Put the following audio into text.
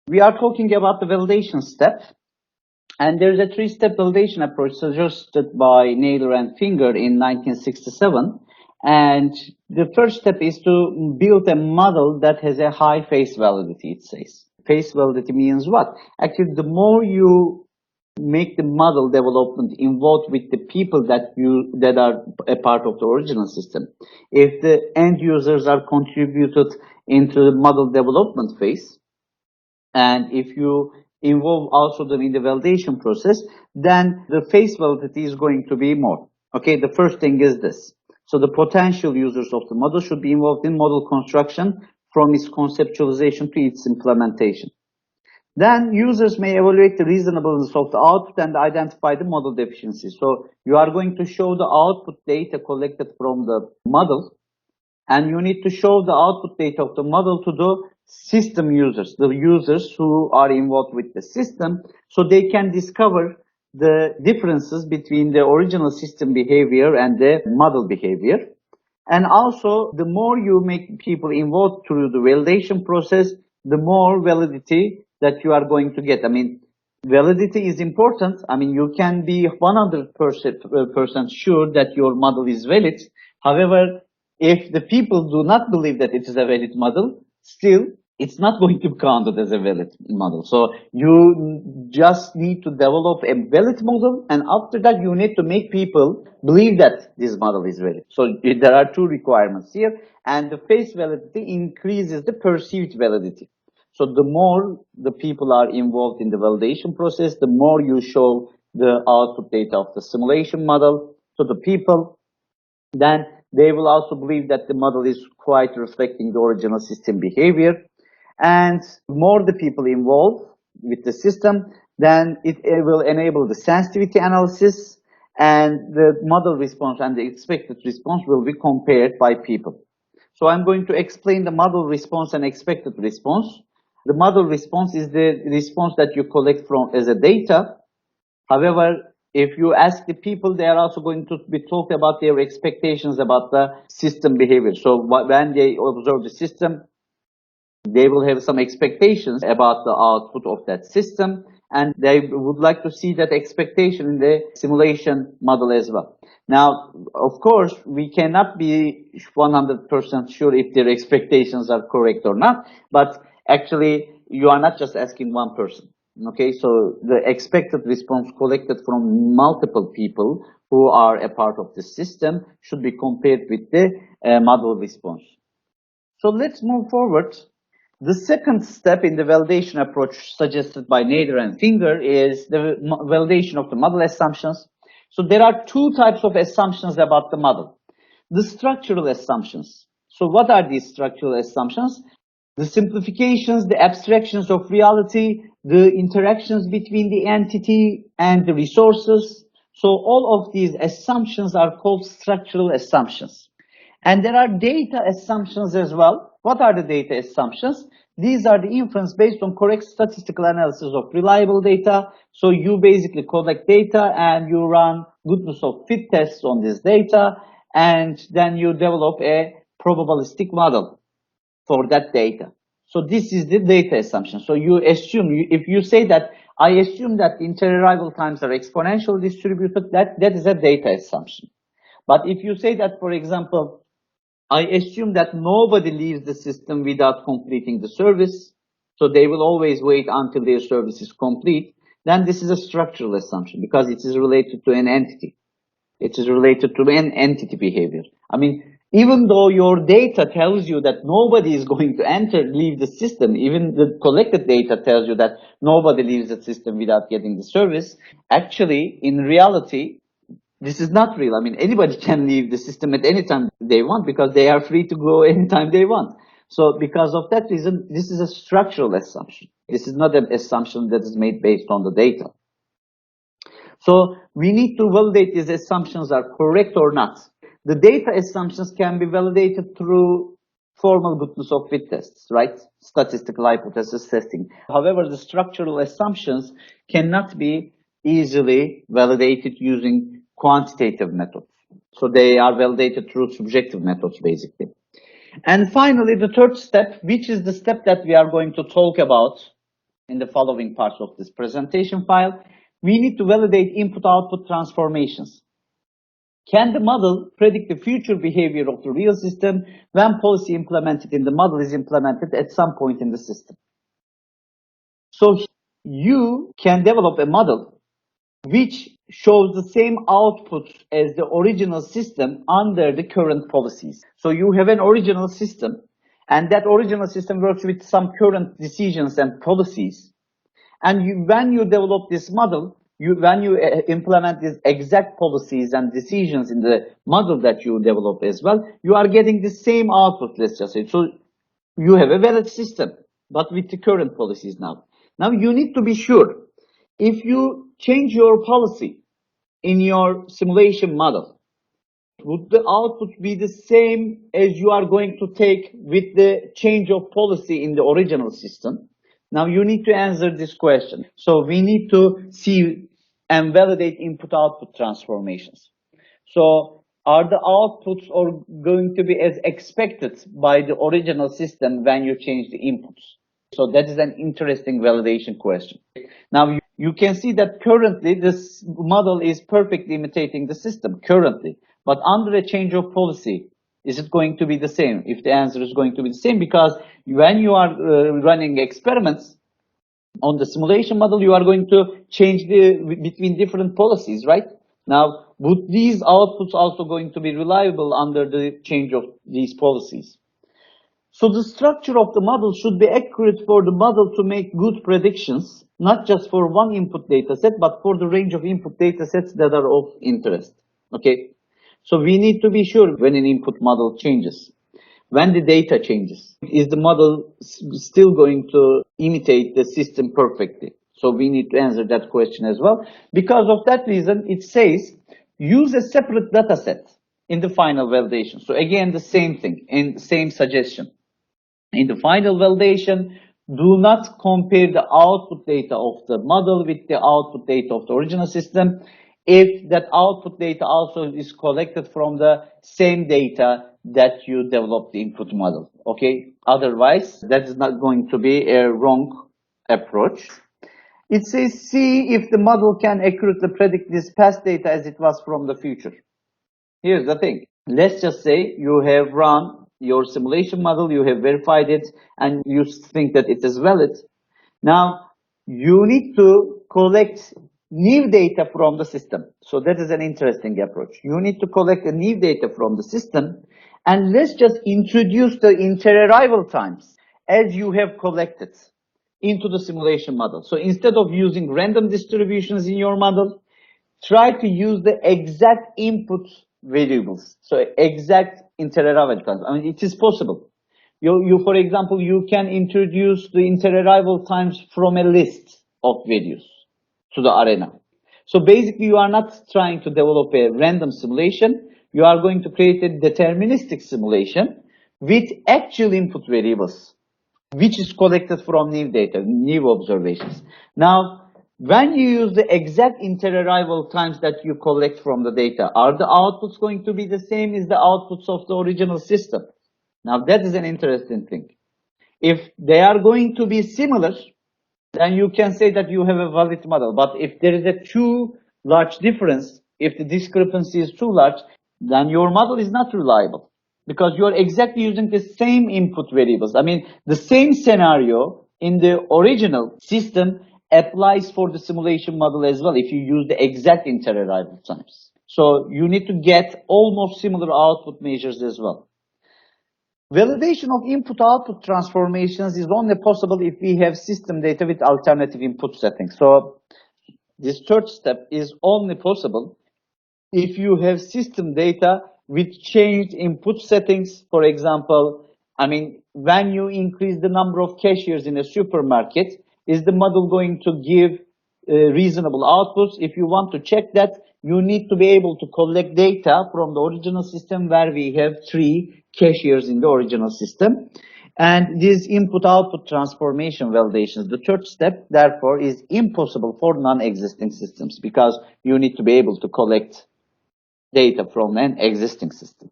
we are talking about the validation step. And there's a three-step validation approach suggested by Naylor and Finger in 1967. And the first step is to build a model that has a high face validity, it says. Face validity means what? Actually, the more you make the model development involved with the people that are a part of the original system. If the end users are contributed into the model development phase, and if you involve also them in the validation process, then the face validity is going to be more. Okay, the first thing is this. So the potential users of the model should be involved in model construction from its conceptualization to its implementation. Then users may evaluate the reasonableness of the output and identify the model deficiencies. So you are going to show the output data collected from the model, and you need to show the output data of the model to the system users, the users who are involved with the system, so they can discover the differences between the original system behavior and the model behavior. And also, the more you make people involved through the validation process, the more validity that you are going to get. I mean, validity is important. I mean, you can be 100% sure that your model is valid. However, if the people do not believe that it is a valid model, still, it's not going to be counted as a valid model. So you just need to develop a valid model, and after that you need to make people believe that this model is valid. So there are two requirements here, and the face validity increases the perceived validity. So the more the people are involved in the validation process, the more you show the output data of the simulation model to the people, then they will also believe that the model is quite reflecting the original system behavior. And more the people involved with the system, then it will enable the sensitivity analysis, and the model response and the expected response will be compared by people. So I'm going to explain the model response and expected response. The model response is the response that you collect from as a data. However, if you ask the people, they are also going to be talking about their expectations about the system behavior. So when they observe the system, they will have some expectations about the output of that system, and they would like to see that expectation in the simulation model as well. Now, of course, we cannot be 100% sure if their expectations are correct or not, but actually, you are not just asking one person. Okay, so the expected response collected from multiple people who are a part of the system should be compared with the model response. So let's move forward. The second step in the validation approach suggested by Nader and Finger is the validation of the model assumptions. So there are two types of assumptions about the model. The structural assumptions. So what are these structural assumptions? The simplifications, the abstractions of reality, the interactions between the entity and the resources. So all of these assumptions are called structural assumptions. And there are data assumptions as well. What are the data assumptions? These are the inference based on correct statistical analysis of reliable data. So you basically collect data and you run goodness of fit tests on this data, and then you develop a probabilistic model for that data. So this is the data assumption. So you assume, if you say that, I assume that inter-arrival times are exponentially distributed, that is a data assumption. But if you say that, for example, I assume that nobody leaves the system without completing the service, so they will always wait until their service is complete, then this is a structural assumption because it is related to an entity. It is related to an entity behavior. I mean, even though your data tells you that nobody is going to leave the system, even the collected data tells you that nobody leaves the system without getting the service, actually, in reality, this is not real. I mean, anybody can leave the system at any time they want because they are free to go anytime they want. So because of that reason, this is a structural assumption. This is not an assumption that is made based on the data. So we need to validate these assumptions are correct or not. The data assumptions can be validated through formal goodness of fit tests, right? Statistical hypothesis testing. However, the structural assumptions cannot be easily validated using quantitative methods. So they are validated through subjective methods, basically. And finally, the third step, which is the step that we are going to talk about in the following parts of this presentation file. We need to validate input-output transformations. Can the model predict the future behavior of the real system when policy implemented in the model is implemented at some point in the system? So you can develop a model which shows the same output as the original system under the current policies. So you have an original system, and that original system works with some current decisions and policies. And when you develop this model, when you implement these exact policies and decisions in the model that you develop as well, you are getting the same output, let's just say. So you have a valid system, but with the current policies now. Now you need to be sure, if you change your policy in your simulation model, would the output be the same as you are going to take with the change of policy in the original system? Now you need to answer this question. So we need to see and validate input-output transformations. So are the outputs going to be as expected by the original system when you change the inputs? So that is an interesting validation question. Now you can see that currently this model is perfectly imitating the system currently, but under a change of policy, is it going to be the same? If the answer is going to be the same, because when you are running experiments on the simulation model, you are going to change between different policies, right? Now, would these outputs also going to be reliable under the change of these policies? So the structure of the model should be accurate for the model to make good predictions, not just for one input data set, but for the range of input data sets that are of interest. Okay? So we need to be sure when an input model changes, when the data changes, is the model still going to imitate the system perfectly? So we need to answer that question as well. Because of that reason, it says, use a separate data set in the final validation. So again, the same thing, in the same suggestion. In the final validation, do not compare the output data of the model with the output data of the original system if that output data also is collected from the same data that you developed the input model. Okay, otherwise that is not going to be a wrong approach. It says, see if the model can accurately predict this past data as it was from the future. Here's the thing. Let's just say you have run your simulation model, you have verified it, and you think that it is valid. Now, you need to collect new data from the system. So that is an interesting approach. You need to collect the new data from the system, and let's just introduce the inter-arrival times as you have collected into the simulation model. So instead of using random distributions in your model, try to use the exact input variables. So exact inter-arrival times. I mean, it is possible. For example, you can introduce the inter-arrival times from a list of values to the arena. So basically, you are not trying to develop a random simulation. You are going to create a deterministic simulation with actual input variables, which is collected from new data, new observations. Now, when you use the exact inter-arrival times that you collect from the data, are the outputs going to be the same as the outputs of the original system? Now, that is an interesting thing. If they are going to be similar, then you can say that you have a valid model. But if there is a too large difference, if the discrepancy is too large, then your model is not reliable, because you are exactly using the same input variables. I mean, the same scenario in the original system applies for the simulation model as well if you use the exact inter-arrival times. So you need to get almost similar output measures as well. Validation of input-output transformations is only possible if we have system data with alternative input settings. So this third step is only possible if you have system data with changed input settings. For example, I mean, when you increase the number of cashiers in a supermarket, is the model going to give reasonable outputs? If you want to check that, you need to be able to collect data from the original system where we have 3 cashiers in the original system. And these input-output transformation validations, the third step, therefore, is impossible for non-existing systems, because you need to be able to collect data from an existing system.